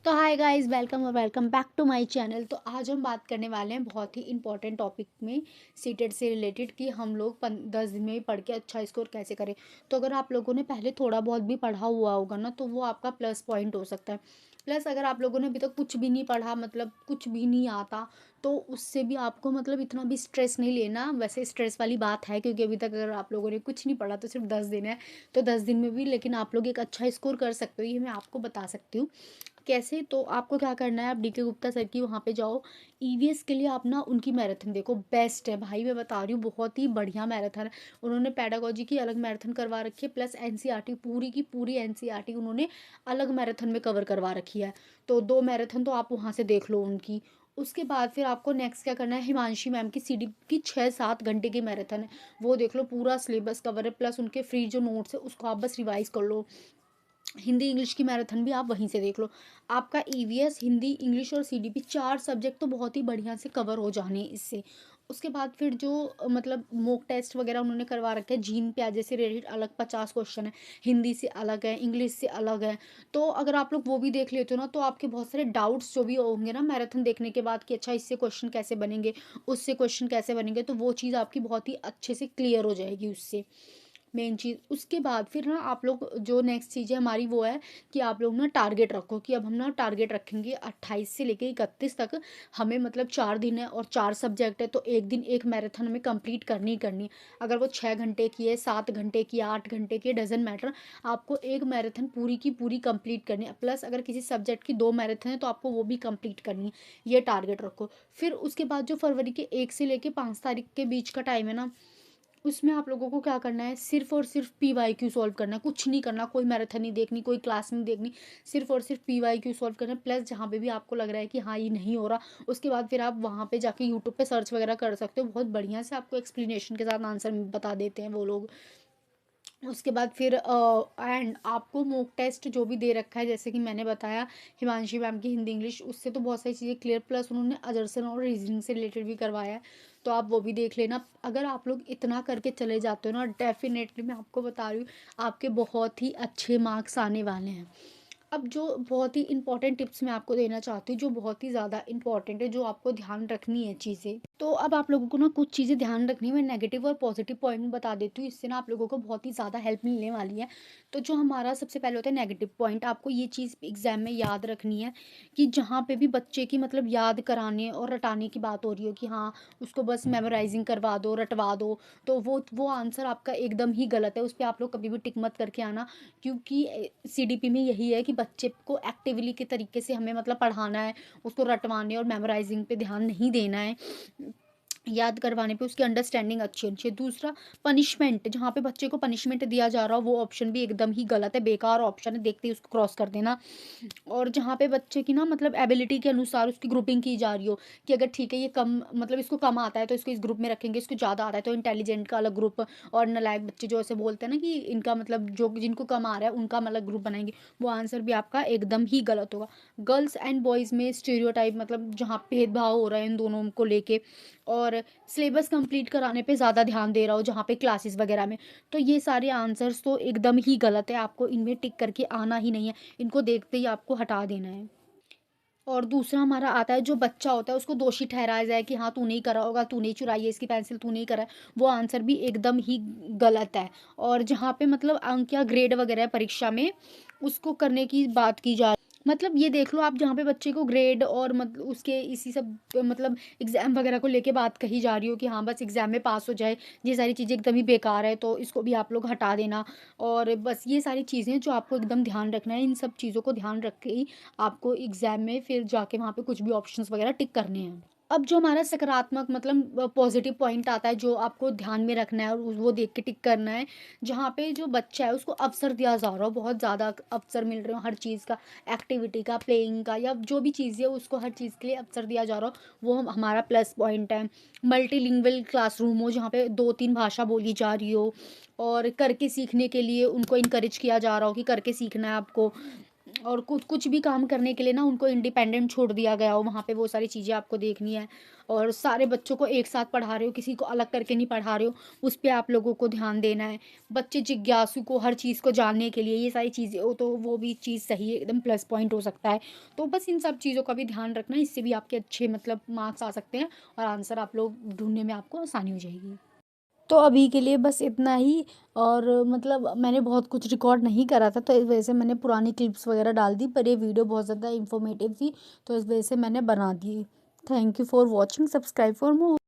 तो hi guys, welcome और welcome back to my channel. तो आज हम बात करने वाले हैं बहुत ही इंपॉर्टेंट टॉपिक में सीटेट से रिलेटेड कि हम लोग 10 दिन में ही पढ़ के अच्छा स्कोर कैसे करें। तो अगर आप लोगों ने पहले थोड़ा बहुत भी पढ़ा हुआ होगा ना, तो वो आपका प्लस पॉइंट हो सकता है। प्लस अगर आप लोगों ने अभी तक कुछ भी नहीं पढ़ा, मतलब कुछ भी नहीं आता, तो उससे भी आपको मतलब इतना भी स्ट्रेस नहीं लेना। वैसे स्ट्रेस वाली बात है, क्योंकि अभी तक अगर आप लोगों ने कुछ नहीं पढ़ा तो सिर्फ 10 दिन है। तो 10 दिन में भी लेकिन आप लोग एक अच्छा स्कोर कर सकते हो, ये मैं आपको बता सकती हूँ कैसे। तो आपको क्या करना है, आप डीके गुप्ता सर की वहाँ पे जाओ। ईवीएस के लिए आप ना उनकी मैराथन देखो, बेस्ट है भाई, मैं बता रही हूँ, बहुत ही बढ़िया मैराथन है। उन्होंने पेडागोजी की अलग मैराथन करवा रखी है, प्लस एनसीईआरटी पूरी की पूरी एनसीईआरटी उन्होंने अलग मैराथन में कवर करवा रखी है। तो 2 मैराथन तो आप वहाँ से देख लो उनकी। उसके बाद फिर आपको नेक्स्ट क्या करना है, हिमांशी मैम की सीडी की 6-7 घंटे की मैराथन है, वो देख लो, पूरा सिलेबस कवर है, प्लस उनके फ्री जो नोट्स है उसको आप बस रिवाइज कर लो। हिंदी इंग्लिश की मैराथन भी आप वहीं से देख लो। आपका ईवीएस, हिंदी, इंग्लिश और सीडीपी 4 सब्जेक्ट तो बहुत ही बढ़िया से कवर हो जाने हैं इससे। उसके बाद फिर जो मतलब मॉक टेस्ट वगैरह उन्होंने करवा रखे हैं, जीन प्याजे से रिलेटेड अलग 50 क्वेश्चन है, हिंदी से अलग है, इंग्लिश से अलग है। तो अगर आप लोग वो भी देख लेते हो ना, तो आपके बहुत सारे डाउट्स जो भी होंगे ना मैराथन देखने के बाद कि अच्छा इससे क्वेश्चन कैसे बनेंगे, उससे क्वेश्चन कैसे बनेंगे, तो वो चीज़ आपकी बहुत ही अच्छे से क्लियर हो जाएगी उससे। मेन चीज़ उसके बाद फिर ना आप लोग जो नेक्स्ट चीज़ है हमारी वो है कि आप लोग ना टारगेट रखो कि अब हम ना टारगेट रखेंगे 28 से लेके 31 तक। हमें मतलब 4 दिन है और 4 सब्जेक्ट है, तो एक दिन एक मैराथन हमें कंप्लीट करनी ही करनी है। अगर वो 6 घंटे की है, 7 घंटे की, 8 घंटे की, डजेंट मैटर, आपको एक मैराथन पूरी की पूरी कंप्लीट करनी है। प्लस अगर किसी सब्जेक्ट की 2 मैराथन है तो आपको वो भी कंप्लीट करनी है। ये टारगेट रखो। फिर उसके बाद जो फरवरी के 1 से लेके 5 तारीख के बीच का टाइम है ना, उसमें आप लोगों को क्या करना है, सिर्फ और सिर्फ पीवाईक्यू सॉल्व करना है, कुछ नहीं करना, कोई मैराथन नहीं देखनी, कोई क्लास नहीं देखनी, सिर्फ और सिर्फ पीवाईक्यू सॉल्व करना है। प्लस जहाँ पे भी आपको लग रहा है कि हाँ ये नहीं हो रहा, उसके बाद फिर आप वहाँ पे जाके यूट्यूब पे सर्च वगैरह कर सकते हो, बहुत बढ़िया से आपको एक्सप्लेनेशन के साथ आंसर बता देते हैं वो लोग। उसके बाद फिर एंड आपको मॉक टेस्ट जो भी दे रखा है, जैसे कि मैंने बताया हिमांशी मैम की हिंदी इंग्लिश, उससे तो बहुत सारी चीज़ें क्लियर, प्लस उन्होंने अजरसन और रीजनिंग से रिलेटेड भी करवाया है, तो आप वो भी देख लेना। अगर आप लोग इतना करके चले जाते हो ना, डेफिनेटली मैं आपको बता रही हूँ, आपके बहुत ही अच्छे मार्क्स आने वाले हैं। अब जो बहुत ही इंपॉर्टेंट टिप्स मैं आपको देना चाहती हूँ, जो बहुत ही ज़्यादा इंपॉर्टेंट है, जो आपको ध्यान रखनी है चीज़ें, तो अब आप लोगों को ना कुछ चीज़ें ध्यान रखनी है। मैं नेगेटिव और पॉजिटिव पॉइंट बता देती हूँ, इससे ना आप लोगों को बहुत ही ज़्यादा हेल्प मिलने वाली है। तो जो हमारा सबसे पहले होता है नेगेटिव पॉइंट, आपको ये चीज़ एग्जाम में याद रखनी है कि जहाँ पे भी बच्चे की मतलब याद कराने और रटाने की बात हो रही हो कि हाँ उसको बस मेमोराइजिंग करवा दो, रटवा दो, तो वो आंसर आपका एकदम ही गलत है। उस पर आप लोग कभी भी टिक मत करके आना, क्योंकि सीडीपी में यही है कि बच्चे को एक्टिवली के तरीके से हमें मतलब पढ़ाना है, उसको रटवाने और मेमोराइजिंग पे ध्यान नहीं देना है, याद करवाने पे उसकी अंडरस्टैंडिंग अच्छी होनी चाहिए। दूसरा, पनिशमेंट, जहाँ पे बच्चे को पनिशमेंट दिया जा रहा हो वो ऑप्शन भी एकदम ही गलत है, बेकार ऑप्शन है, देखते ही उसको क्रॉस कर देना। और जहाँ पे बच्चे की ना मतलब एबिलिटी के अनुसार उसकी ग्रुपिंग की जा रही हो कि अगर ठीक है ये कम मतलब इसको कम आता है तो इसको इस ग्रुप में रखेंगे, इसको ज़्यादा आता है तो इंटेलिजेंट का अलग ग्रुप, और नालायक बच्चे जो ऐसे बोलते हैं ना कि इनका मतलब जो जिनको कम आ रहा है उनका अलग ग्रुप बनाएंगे, वो आंसर भी आपका एकदम ही गलत होगा। गर्ल्स एंड बॉयज़ में स्टीरियोटाइप, मतलब जहाँ भेदभाव हो रहा है इन दोनों को लेके, और सिलेबस कंप्लीट कराने पे ज़्यादा ध्यान दे रहा हो जहाँ पे क्लासेस वगैरह में, तो ये सारे आंसर्स तो एकदम ही गलत है, आपको इनमें टिक करके आना ही नहीं है, इनको देखते ही आपको हटा देना है। और दूसरा हमारा आता है जो बच्चा होता है उसको दोषी ठहराया जाए कि हाँ तू नहीं करा होगा, तू नहीं चुराई है इसकी पेंसिल, तू नहीं करा है, वो आंसर भी एकदम ही गलत है। और जहाँ पे मतलब अंक या ग्रेड वगैरह है परीक्षा में, उसको करने की बात की जा, मतलब ये देख लो आप, जहाँ पे बच्चे को ग्रेड और मतलब उसके इसी सब मतलब एग्ज़ाम वगैरह को लेके बात कही जा रही हो कि हाँ बस एग्ज़ाम में पास हो जाए, ये सारी चीज़ें एकदम ही बेकार है, तो इसको भी आप लोग हटा देना। और बस ये सारी चीज़ें जो आपको एकदम ध्यान रखना है, इन सब चीज़ों को ध्यान रख के ही आपको एग्ज़ाम में फिर जाके वहाँ पे कुछ भी ऑप्शंस वगैरह टिक करने हैं। अब जो हमारा सकारात्मक मतलब पॉजिटिव पॉइंट आता है, जो आपको ध्यान में रखना है और वो देख के टिक करना है, जहाँ पे जो बच्चा है उसको अवसर दिया जा रहा हो, बहुत ज़्यादा अवसर मिल रहे हो हर चीज़ का, एक्टिविटी का, प्लेइंग का, या जो भी चीज़ है उसको हर चीज़ के लिए अवसर दिया जा रहा हो, वो हमारा प्लस पॉइंट है। मल्टीलिंगुअल क्लासरूम हो जहाँ पे 2-3 भाषा बोली जा रही हो, और करके सीखने के लिए उनको इनकरेज किया जा रहा हो कि करके सीखना है आपको, और कुछ भी काम करने के लिए ना उनको इंडिपेंडेंट छोड़ दिया गया हो, वहाँ पे वो सारी चीज़ें आपको देखनी है। और सारे बच्चों को एक साथ पढ़ा रहे हो, किसी को अलग करके नहीं पढ़ा रहे हो, उस पे आप लोगों को ध्यान देना है। बच्चे जिज्ञासु को हर चीज़ को जानने के लिए ये सारी चीज़ें हो तो वो भी चीज़ सही है, एकदम प्लस पॉइंट हो सकता है। तो बस इन सब चीज़ों का भी ध्यान रखना, इससे भी आपके अच्छे मतलब मार्क्स आ सकते हैं और आंसर आप लोग ढूँढने में आपको आसानी हो जाएगी। तो अभी के लिए बस इतना ही। और मतलब मैंने बहुत कुछ रिकॉर्ड नहीं करा था, तो इस वजह से मैंने पुरानी क्लिप्स वगैरह डाल दी, पर ये वीडियो बहुत ज़्यादा इन्फॉर्मेटिव थी, तो इस वजह से मैंने बना दी। Thank you for watching, subscribe for more.